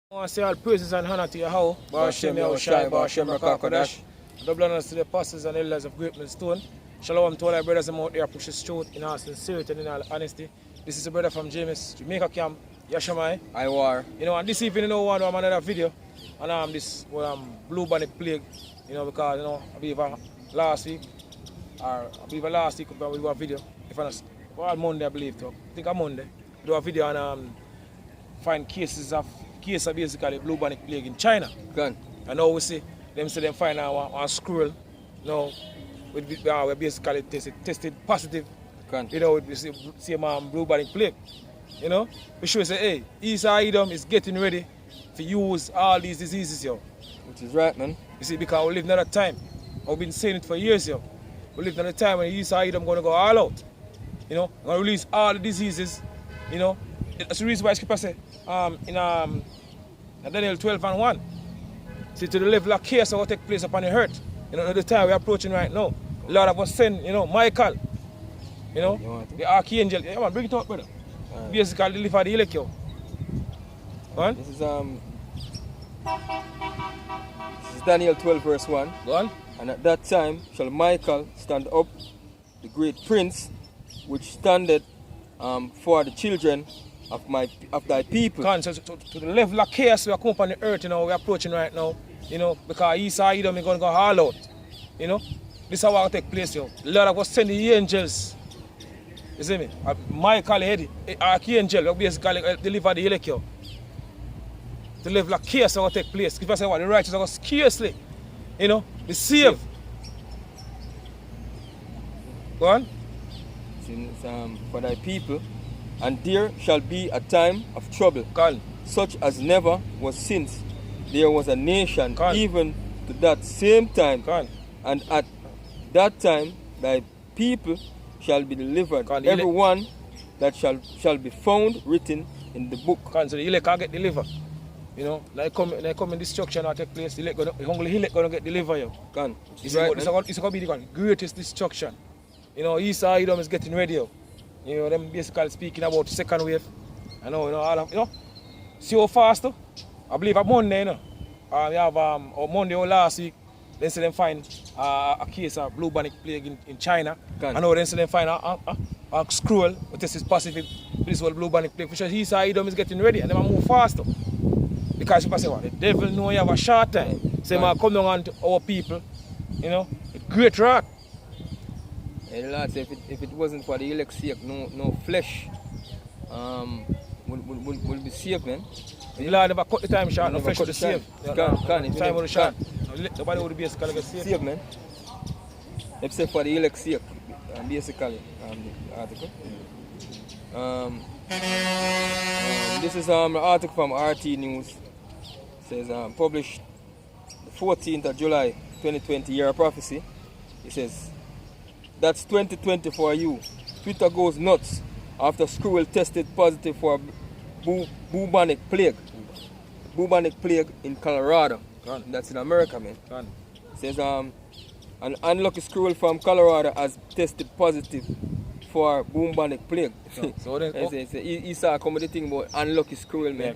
I want to say all praises and honor to Yahweh, Barashem Yahushai, Barashem Rakakadash, double honors to the apostles and elders of Great Millstone. Shalom to all our brothers and out there push the truth in all sincerity and in all honesty. This is a brother from Jamaica camp, Yashamai. I war. You know, and this evening, you know, I want another video on this bubonic plague, you know, because, you know, I believe last week we do a video, if I'm not, Monday I believe, I think on Monday, we do a video on find cases of basically bubonic plague in China. Gun. And now we see them find one squirrel, you know, we basically tested positive. Gun. You know, we see bubonic plague. You know, we should say, hey, East Edom is getting ready to use all these diseases, yo. Which is right, man. You see, because we live in another time. I've been saying it for years, yo. We live in another time when East Edom going to go all out. You know, going to release all the diseases. You know, that's the reason why Scripture say, in Daniel 12:1, see, to the level of chaos that will take place upon the earth. You know, at the time we're approaching right now. Lord of us send, you know, Michael. You know, the archangel. Yeah, man, bring it out, brother. Basically deliver the elect, yo. Go on. This is Daniel 12 verse 1. Go on. And at that time shall Michael stand up, the great prince, which standeth for the children of thy people. Go on. So to the level of chaos we are coming upon the earth, you know, we're approaching right now. You know, because East Edom is going to go all out. You know, this is how it will take place, yo. The Lord was sending the angels. You see me? Michael head, archangel, will basically deliver the elect, yo. The level of chaos that will take place. If I say what, the righteous are going to scarcely, you know, be saved. Go on. It's, for thy people, and there shall be a time of trouble, such as never was since there was a nation, even to that same time. And at that time thy people shall be delivered, everyone that shall be found written in the book. So the elect can get delivered. You know, like coming destruction will take place, the elect gonna get delivered. Yo. It's going to be the greatest destruction. You know, East Edom is getting ready. Yo. You know, them basically speaking about second wave. I know, all of, you know, see how fast though? I believe on Monday, you know. We have Monday or last week, they say them find a case of bubonic plague in China. I know they say them find a squirrel, but this is positive. This whole bubonic plague. Because East Edom is getting ready and they move faster. Because people say, what? The devil know you have a short time. So they come down on to our people, you know, a great wrath. And the Lord said, if it wasn't for the elect's sake, no flesh will be saved, man. The Lord never cut the time short, no flesh to save. Time will short. Nobody would be basically get saved. Save, man. Except for the elect's sake, basically, the article. This is an article from RT News. It says, published the 14th of July 2020, year of prophecy. It says, that's 2020 for you. Twitter goes nuts after squirrel tested positive for bubonic plague. Bubonic plague in Colorado. That's in America, man. It says, an unlucky squirrel from Colorado has tested positive for bubonic plague. So then, he saw come with the thing about unlucky squirrel, man.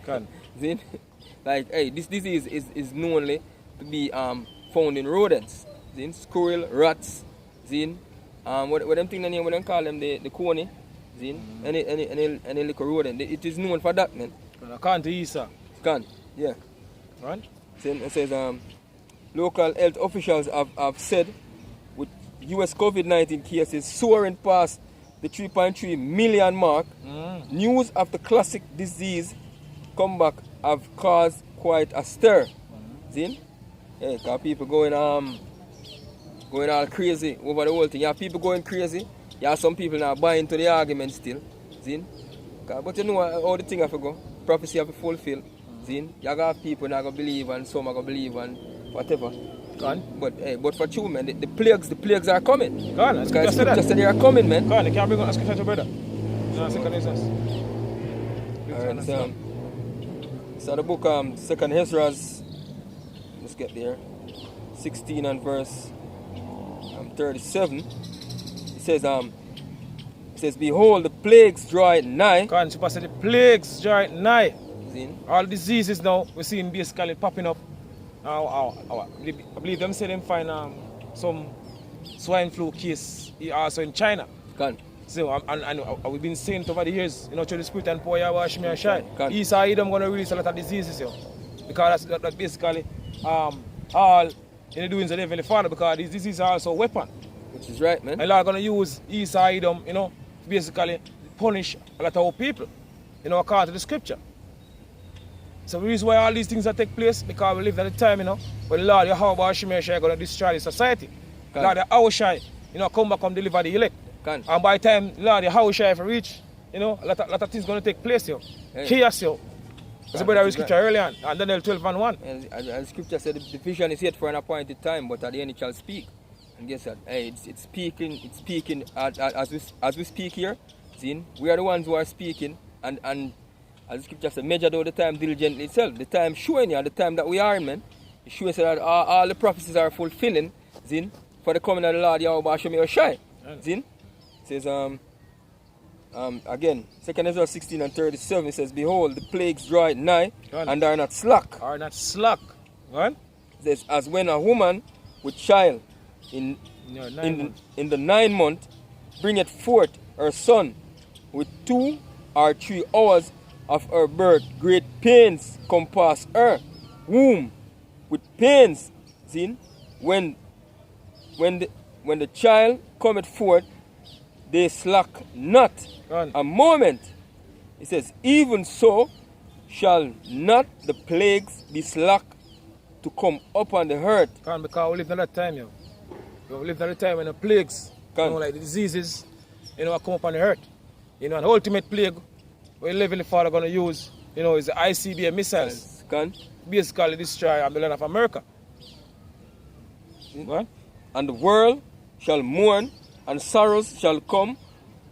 Yeah, like, hey, this disease is known to be found in rodents. Squirrel, rats, what them thing when them call them the coney, any little rodent. It is known for that, man. I can't eat, sir. Can, yeah. Right? It says local health officials have said with US COVID-19 cases soaring past the 3.3 million mark, news of the classic disease comeback have caused quite a stir. See? Yeah, because people going all crazy over the whole thing. You have people going crazy. You have some people now buying into the argument still. See? But you know how the thing have to go. Prophecy have to fulfill. See? You got people not going to believe and some are going to believe and whatever. But for true, man, the plagues are coming. Because Scripture said they are coming, man. They can't bring on a scripture to brother. Second instance. Alright, so the book, Second Ezra's, let's get there, 16 and verse 37. It says, behold, the plagues draw nigh. God, the plagues draw nigh. Zin? All diseases now we're seeing basically popping up. I believe them say them find some swine flu case also in China. Can. So and we've been saying it over the years, you know, through the script and poor wash me and shy. Can. East side them gonna release a lot of diseases, yo. Because that's basically all in the doings of the Heavenly Father, because these diseases are also a weapon. Which is right, man. And Lord gonna use East side them, you know, basically punish a lot of our people, you know, according to the scripture. So the reason why all these things that take place, because we live at the time, you know, when Lord Yahweh Shemeshai is going to destroy the society. Can. Lord Yahweh, you know, come back and deliver the elect. Can. And by the time Lord Yahweh reach, you know, a lot of things going to take place, yo. Hey. Chaos, yo. As a brother read scripture earlier on, and Daniel 12:1. And the scripture said the vision is yet for an appointed time, but at the end it shall speak. And guess that? Hey, it's speaking as we speak here. See, we are the ones who are speaking, and as the scripture said, measure though the time diligently itself. The time showing you, the time that we are in, man. It shows that all the prophecies are fulfilling, see, for the coming of the Lord Yahweh Shem Yoshai. See? It says again, 2 Ezra 16:37, it says, behold, the plagues draw it nigh, and are not slack. Are not slack. What? It says, as when a woman with child in the 9th month bringeth forth her son with 2 or 3 hours of her birth, great pains compass her womb with pains. See, when the child cometh forth, they slack not a moment. It says, even so shall not the plagues be slack to come upon the earth. Because we live in that time, yo. We live in that time when the plagues, you know, like the diseases, you know, come upon the earth. You know, an ultimate plague we live in the Father going to use, you know, is the ICBM missiles. Can. Basically destroy the land of America. What? And the world shall mourn, and sorrows shall come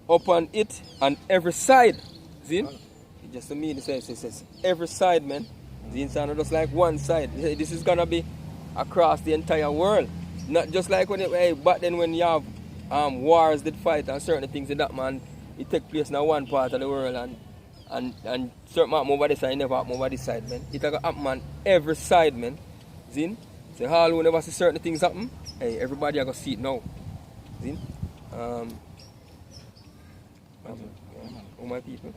upon it on every side. See? It just to me, it says every side, man. It's not just like one side. This is going to be across the entire world. Not just like back then when you have wars that fight and certain things in that, man, it take place in one part of the world, and certain happen over this side, never happen over this side, man. It happen on every side, man. See? So all who never see certain things happen, hey, everybody are going to see it now. See? Oh my people.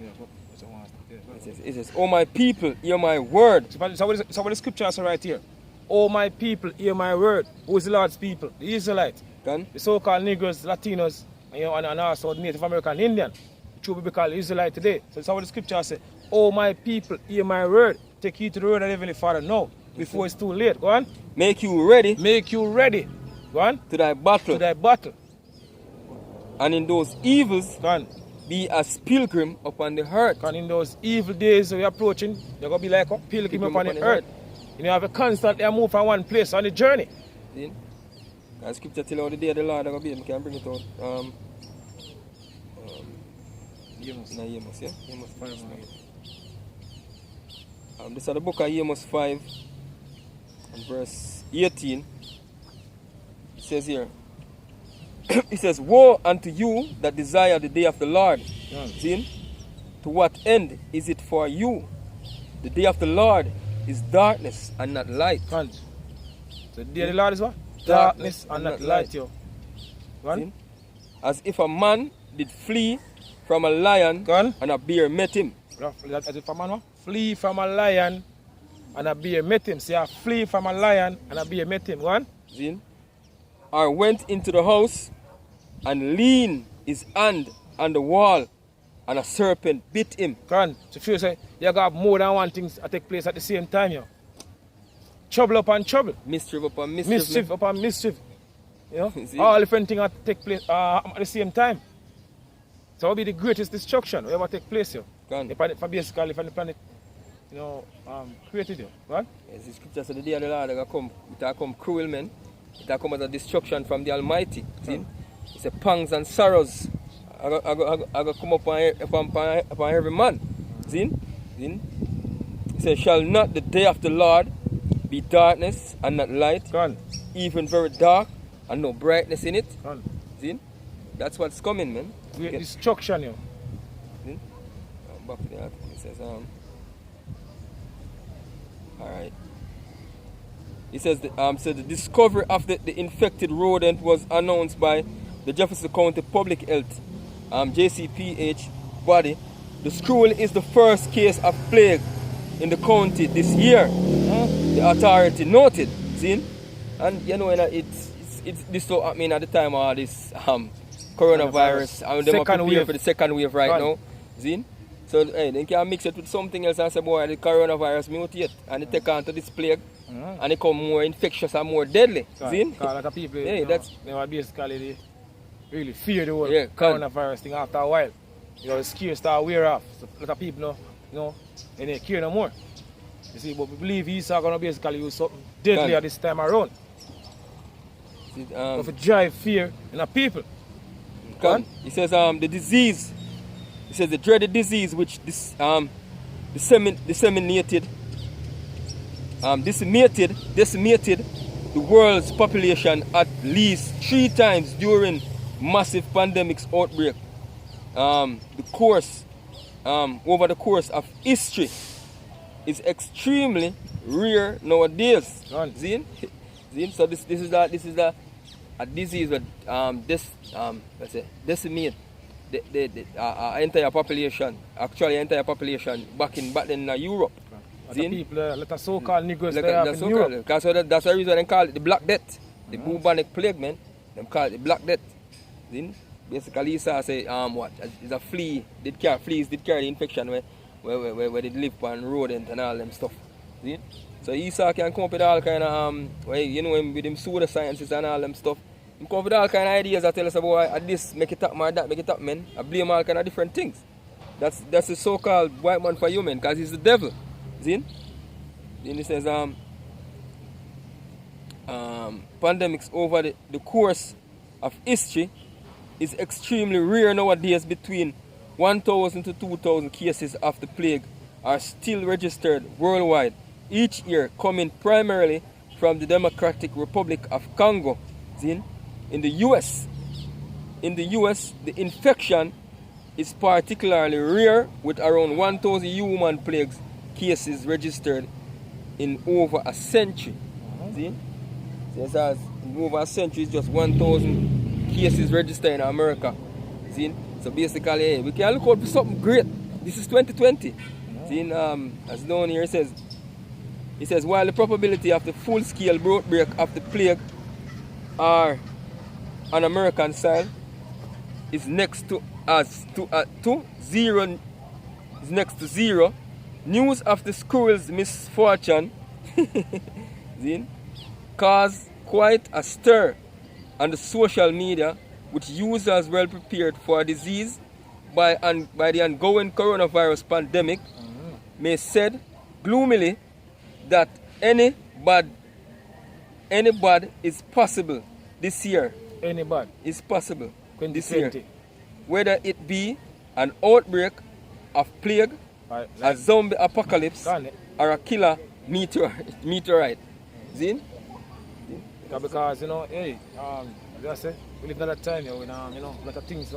It says, oh my people, hear my word. So what the scripture says right here? Oh my people, hear my word. Who is the Lord's people? The Israelites. Can? The so-called Negroes, Latinos, you know, and also the Native American Indian. Which will be called Israelite today. So that's what the scripture says. Oh my people, hear my word. Take heed to the word of the Heavenly Father now, before it's too late. Go on. Make you ready. Make you ready. Go on. To thy battle. To thy battle. And in those evils, go on, be as pilgrim upon the earth. And in those evil days we're approaching, you're going to be like a pilgrim upon the earth. You know, have a constantly move from one place on the journey. See? And scripture tell you the day of the Lord are going to be. I can bring it out. Amos. No, Amos, yeah? Amos 5. This is the book of Amos 5 and verse 18. It says here, it says, woe unto you that desire the day of the Lord. See? To what end is it for you? The day of the Lord is darkness and not light. So the day of the Lord is what? Darkness and not light, yo. As if a man did flee from a lion and a bear met him. As if a man what? Flee from a lion and a bear met him. See, I flee from a lion and a bear met him. Go on. See? Or went into the house and leaned his hand on the wall, and a serpent bit him. So if you say you got more than one thing that take place at the same time, yo. Trouble upon trouble. Mischief upon mischief. Mischief upon mischief. You know? All different things that take place at the same time. So what will be the greatest destruction ever take place, yo? Basically from the planet, you know, created, yo. What? Yes, the scripture says the day of the Lord it will come cruel, man. It will come as a destruction from the Almighty. See? It's a pangs and sorrows. I go come upon every man. See? It says, shall not the day of the Lord be darkness and not light, even very dark and no brightness in it? See? That's what's coming, man. Destruction, yo. See? Back to the article. It says, It says so the discovery of the infected rodent was announced by the Jefferson County Public Health JCPH body. The squirrel is the first case of plague in the county this year. The authority noted. See? And you know, it's this so I mean at the time of this coronavirus. And they are prepared for the second wave right now. See? So hey, they can mix it with something else and say, boy, the coronavirus mutate and they take on to this plague and it become more infectious and more deadly. See? Because a lot of people, hey, they were basically really fear the whole coronavirus thing after a while. You know, the scare start wear off. So a lot of people and they care no more. You see, but we believe he's going to basically use something deadly at this time around. To drive fear in the people. He says the disease. He says the dreaded disease which decimated the world's population at least 3 times during massive pandemics outbreak. Over the course of history is extremely rare nowadays. See? So this is a disease that let's say decimate the entire population. Actually, entire population back then in Europe. The people, let us so-called Negroes in Europe. That's the reason they call it the Black Death, the bubonic plague, man. They call it the Black Death. See? Basically, say what? It's a flea. Fleas did carry the infection where they live on rodent and all them stuff. See? So Esau can come up with all kind of with them pseudosciences and all them stuff. He come up with all kind of ideas that tell us about this make it up, man, that make it up, man. I blame all kind of different things. That's the so-called white man for human, because he's the devil. See? Then he says pandemics over the course of history is extremely rare nowadays. Between 1,000 to 2,000 cases of the plague are still registered worldwide each year, coming primarily from the Democratic Republic of Congo. In the US, the infection is particularly rare, with around 1,000 human plague cases registered in over a century. See? So in over a century, it's just 1,000 cases registered in America. See? So basically, hey, we can look out for something great. This is 2020. See? As down here it says, while the probability of the full-scale outbreak of the plague are on American side is next to zero. News of the squirrel's misfortune caused quite a stir on the social media, with users well prepared for a disease by the ongoing coronavirus pandemic. May said gloomily that any bad is possible this year. Any bad is possible 2020. This year, whether it be an outbreak of plague, a zombie apocalypse, or a killer meteorite. See? Because hey, as I say, we live in that time when a lot of things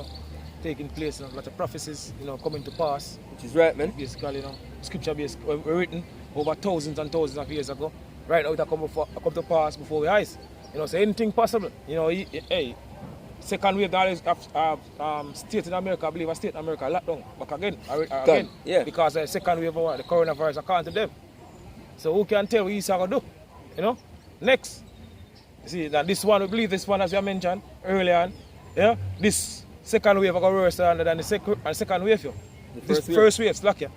taking place, a lot of prophecies coming to pass. Which is right, man. Basically, scripture based were written over thousands and thousands of years ago. Right now, it come to pass before our eyes. So anything possible. Hey, second wave that is state in America, I believe a state in America lockdown back again. Yeah. Because the second wave of the coronavirus according to them. So who can tell what he's going to do? Next. You see, that this one, we believe this one, as we mentioned earlier on, this second wave is going to worse than the second wave. This first wave, slack you.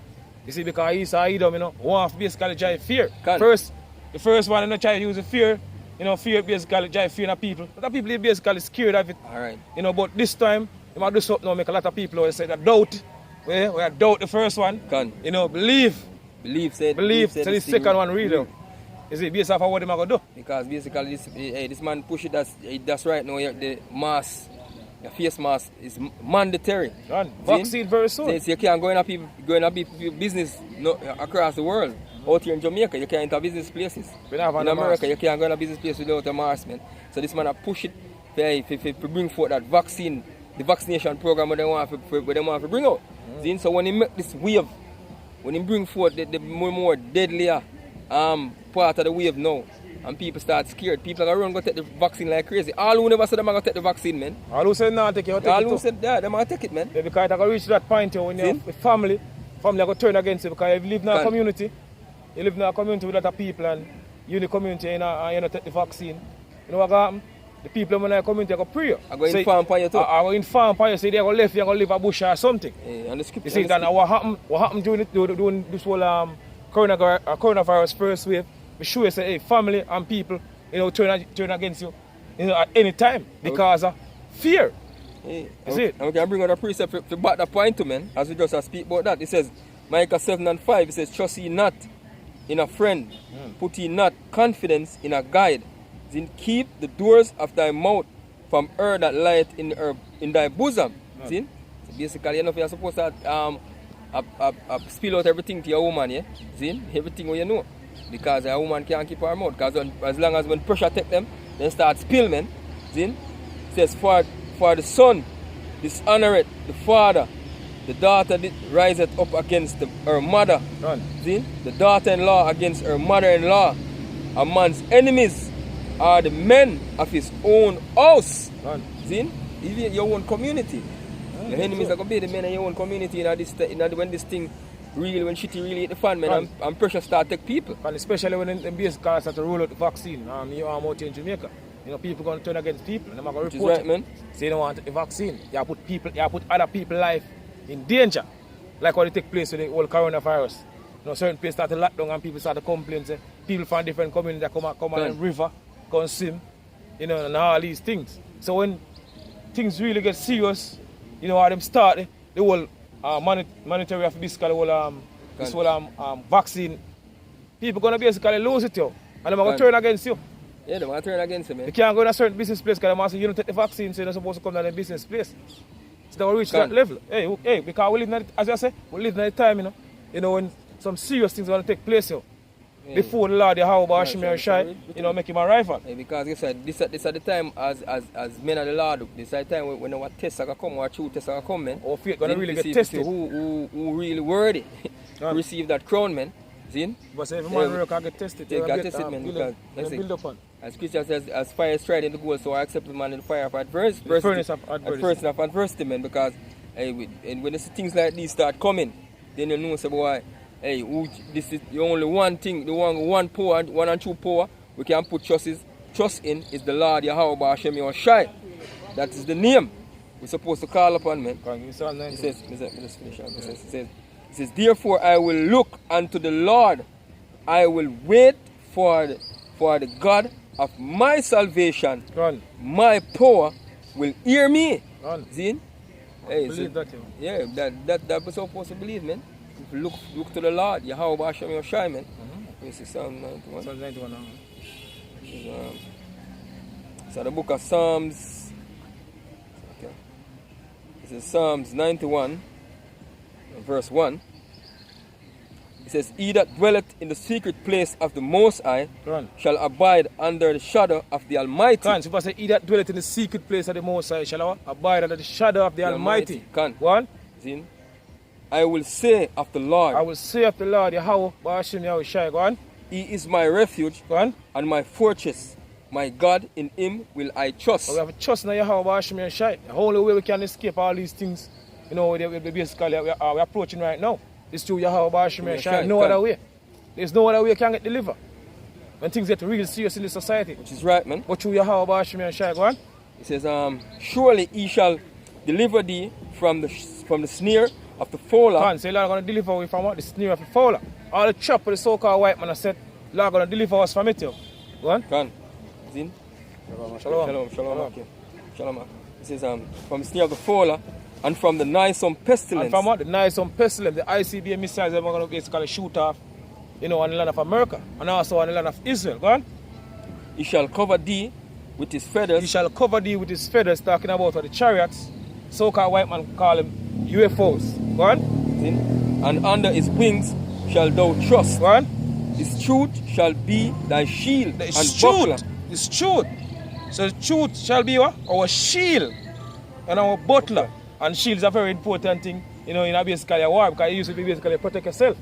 You see, because Edom, want to basically drive fear. The first one, try to use the fear. Fear basically drive fear in the people. A lot of people are basically scared of it. All right. But this time, you might do something make a lot of people say that doubt. We doubt the first one. Believe. Believe. So the second one real. Is it based off of what they're going to do? Because basically this man push it that's right now. The mask, the face mask is mandatory. Vaccine very soon. So you can't go in a people business across the world. Out here in Jamaica, you can't enter business places. In America, you can't go in a business place without a mask, man. So this man a push it to bring forth that vaccine, the vaccination program they want to bring out. So when he make this wave, when he bring forth the more deadlier part of the wave now, and people start scared, people are going to go take the vaccine like crazy. All who never said them are going to take the vaccine, man. All who said no, take it, All who said yeah, them are take it, man. Yeah, because it's going to reach that point when you're with family are going to turn against you, because if you live in a community, you live in a community with a lot of people, and you in the community and you don't take the vaccine, you know what happen? The people in the community are going to pray. I go inform for you too. I go inform for you, say they're going to left, you're going to live a bush or something. Yeah, and the scripture. You see, then what happened during this whole coronavirus first wave? We sure you say, hey, family and people, you know, turn against you, you know, at any time because of fear. Hey, you see it? And we can bring out a precept to back that point to, man, as we just speak about that. It says, Micah 7:5, it says, trust ye not in a friend, put ye not confidence in a guide. Then keep the doors of thy mouth from her that lieth in thy bosom. See? So basically, you know, you're supposed to spill out everything to your woman, yeah? See? Everything what you know. Because a woman can't keep her mouth. Because as long as when pressure take them, they start spill, man. See? It says, for the son dishonoreth the father, the daughter riseth up against her mother. See? The daughter-in-law against her mother-in-law. A man's enemies are the men of his own house. See? Even your own community. Your enemies are going to be the men in your own community when this thing really, when shitty really hit the fan, man, and pressure start take people. And especially when the base cars start to roll out the vaccine, you are out in Jamaica. You know, people going to turn against people, and they're going to report right, man. Say they don't want the vaccine. You put other people's life in danger. Like what it take place with the whole coronavirus. You know, certain places start to lock down and people start to complain. Say, people from different communities that come on the river, go and swim, you know, and all these things. So when things really get serious, you know, how them start, the whole monetary of this whole vaccine, people gonna basically lose it, yo, and they're gonna turn against you. Yeah, they're gonna turn against you, man. They can't go in a certain business place because they say you don't take the vaccine, so you're not supposed to come to the business place. So they will reach that level. Hey, because we live in, as I say, we live in a time, you know, when some serious things are gonna take place, yo. Yeah. Before the Lord, how about Shimei Shai, you know, make him a rival. Yeah, because you said this at the time as men of the Lord, this at the time when our tests are going to come, our true tests are going to come, man. Our faith going to really get tested. Who really worthy to receive that crown, man. See? But every man really can get tested. Yeah, get tested, man. Because, build up on. As Christian says, as fire is tried in the gold, so I accept the man in the fire of adversity. Furnace of adversity, man. Because when you see things like these start coming, then you know, say, boy, hey, this is the only one thing, the one power, one and true power we can put trust in is the Lord Yahweh Hashem Yoshai. That is the name we're supposed to call upon, man. It says, therefore I will look unto the Lord, I will wait for the God of my salvation. My power will hear me. See? Hey, believe that, yeah, that we're supposed to believe, man. Look to the Lord, Yahweh Hashem Yoshai, man. This is Psalm 91. Psalm 91. So the book of Psalms. Okay. This is Psalms 91, verse 1. It says, he that dwelleth in the secret place of the Most High shall abide under the shadow of the Almighty. So if I say, he that dwelleth in the secret place of the Most High shall abide under the shadow of the Almighty. One. I will say of the Lord. I will say of the Lord, Yahweh, Bashim Yahushai. Go on. He is my refuge. Go on. And my fortress. My God, in him will I trust. We have a trust in Yahweh, Bashim Yahushai. The only way we can escape all these things, you know, basically we're approaching right now. It's through Yahweh, Bashim Yahushai. No other way. There's no other way you can get delivered. When things get really serious in the society. Which is right, man. But through Yahweh, Bashim Yahushai. Go on. It says, surely he shall deliver thee from the snare of the fowler. So Lord going to deliver us from what? The snare of the fowler. All the trap of the so-called white man, I said, Lord going to deliver us from it. Go on. Zin? Shalom. Okay. Shalom. It says, from the snare of the fowler and from the noisome pestilence. And from what? The noisome pestilence. The ICBM missiles are going to basically shoot off, you know, on the land of America and also on the land of Israel. Go on. He shall cover thee with his feathers. He shall cover thee with his feathers, talking about the chariots. So-called white man call them UFOs. Go on. And under his wings shall thou trust. Go on. His truth shall be thy shield and buckler. His truth. So the truth shall be what? Our shield and our butler. And shield is a very important thing, you know, in a basically a war, because it used to be basically protect yourself.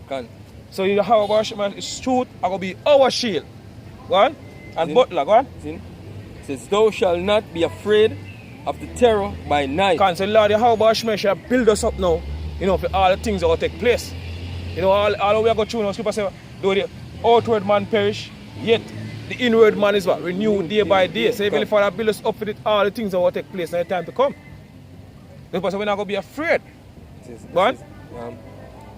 So you have our his truth are going to be our shield. Go on. And Butler, go on. See? It says, thou shalt not be afraid of the terror by night. Can't say, Lord, how about Shmesh shall build us up now, you know, for all the things that will take place. You know, all we are going through now, people say, though the outward man perish, yet the inward man is what? Renewed day by day. So even if Father build us up for all the things that will take place in the time to come. Because we're not going to be afraid. Go on.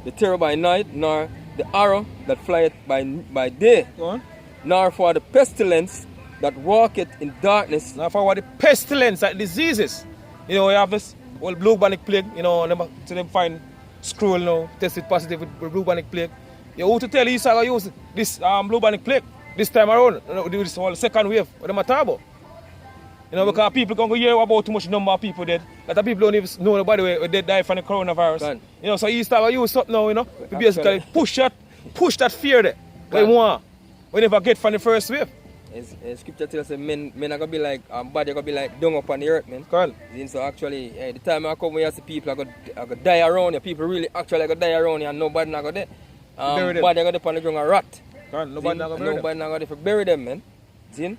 The terror by night, nor the arrow that flieth by day, nor for the pestilence that walketh in darkness. Nor for the pestilence, like diseases. You know, we have this whole bubonic plague, you know, so them find squirrel now, tested positive with bubonic plague. You who to tell you, sir, use this bubonic plague this time around, you know, this whole second wave, what them talk about. You know, because people can go hear about too much number of people dead. A lot of people don't even know nobody where they die from the coronavirus. You know, so he start to use something now, you know, to basically push that fear there. We never get from the first wave. Scripture tells us men are going to be like, body are going to be like dung upon the earth, man. So actually, the time I come here, see people are going to die around you. People really actually going to die around you and nobody not going to die. Body are going to put on the ground and rot. Nobody not going to bury them, man. See?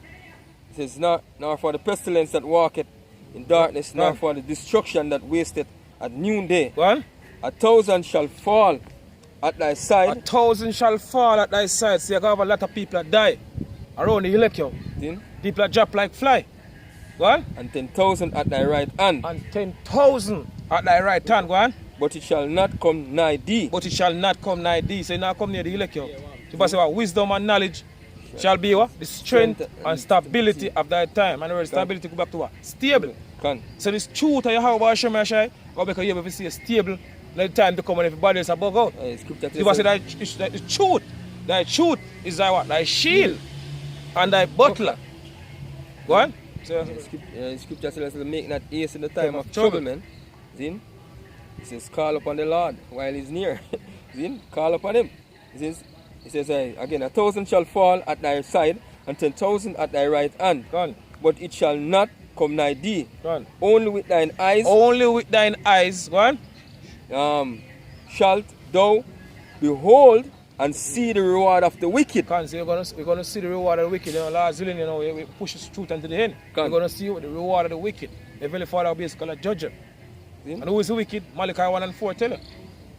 It says, nor for the pestilence that walketh in darkness, nor for the destruction that wasteth at noonday. 1,000 shall fall at thy side. 1,000 shall fall at thy side. So you have a lot of people that die around the elect you. People that drop like fly. Go on. And 10,000 at thy right hand. And 10,000 at thy right hand. Go on. But it shall not come nigh thee. But it shall not come nigh thee. So you not come near the elect you. People say what? Wisdom and knowledge shall be what? The strength and stability of thy time. And the word stability go back to what? Stable. So this truth that you have about Shemashai, go back here if you see a stable, let the time to come and everybody else above out. People say that the truth. Thy truth is thy what? Thy shield and thy butler. Go on. So, scripture says make not haste in the time of trouble, man. See? It says call upon the Lord while he's near. See? Call upon him. It says again, 1,000 shall fall at thy side and 10,000 at thy right hand. But it shall not come nigh thee. Only with thine eyes. Only with thine eyes. Go on. Shalt thou behold and see the reward of the wicked. So we're going to see the reward of the wicked. You know, last zillion, you know, we push the truth unto the end. We're going to see the reward of the wicked. The Heavenly Father will basically judge him. And who is the wicked? Malachi 1 and 4 tell him.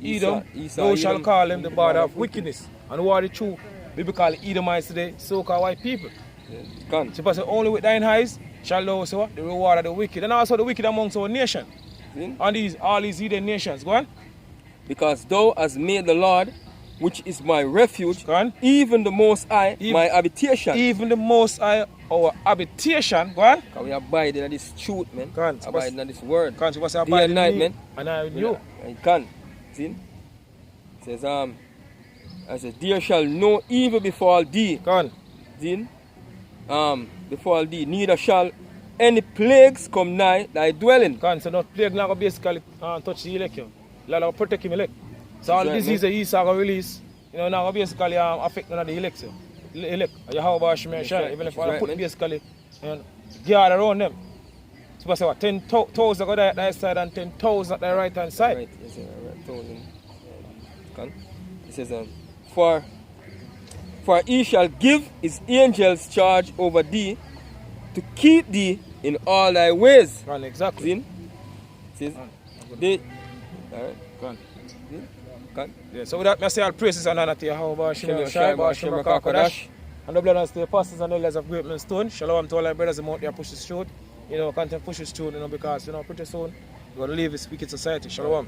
Edom, thou shalt call him the border of wickedness. And who are the true? We call Edomites today, so-called white people. So say, only with thine eyes shall thou see what? The reward of the wicked. And also the wicked amongst our nation. And all these hidden nations. Go on. Because thou hast made the Lord, which is my refuge, even the Most High, my habitation. Even the Most High, our habitation. Go on. Because we abide in this truth, man. Abide in this word. So what's day and night, man. And I in you. See? It says, I said, there shall no evil befall thee. See? Befall thee, neither shall any plagues come nigh thy dwelling. So not plague now basically touch the elect. Lord will protect him elect. So all the diseases he's going to release, you know, now basically affect none of the elect. Elect. You have about Shemashai, even if I put basically guard around them. So I say what, 10,000 go at thy side and 10,000 at thy right hand side. Right, yes, right. It says, for he shall give his angels charge over thee to keep thee in all thy ways. Exactly. See? Says, they, all right. Yeah, so with that, I say all praises and honor to Yahweh, Shemashai, Kakadash, and the blood and the apostles and the elders of Great Millstone. Shalom to all our brothers out there push this truth. You know, continue to push this truth, you know, because, you know, pretty soon, we're going to leave this wicked society. Shalom.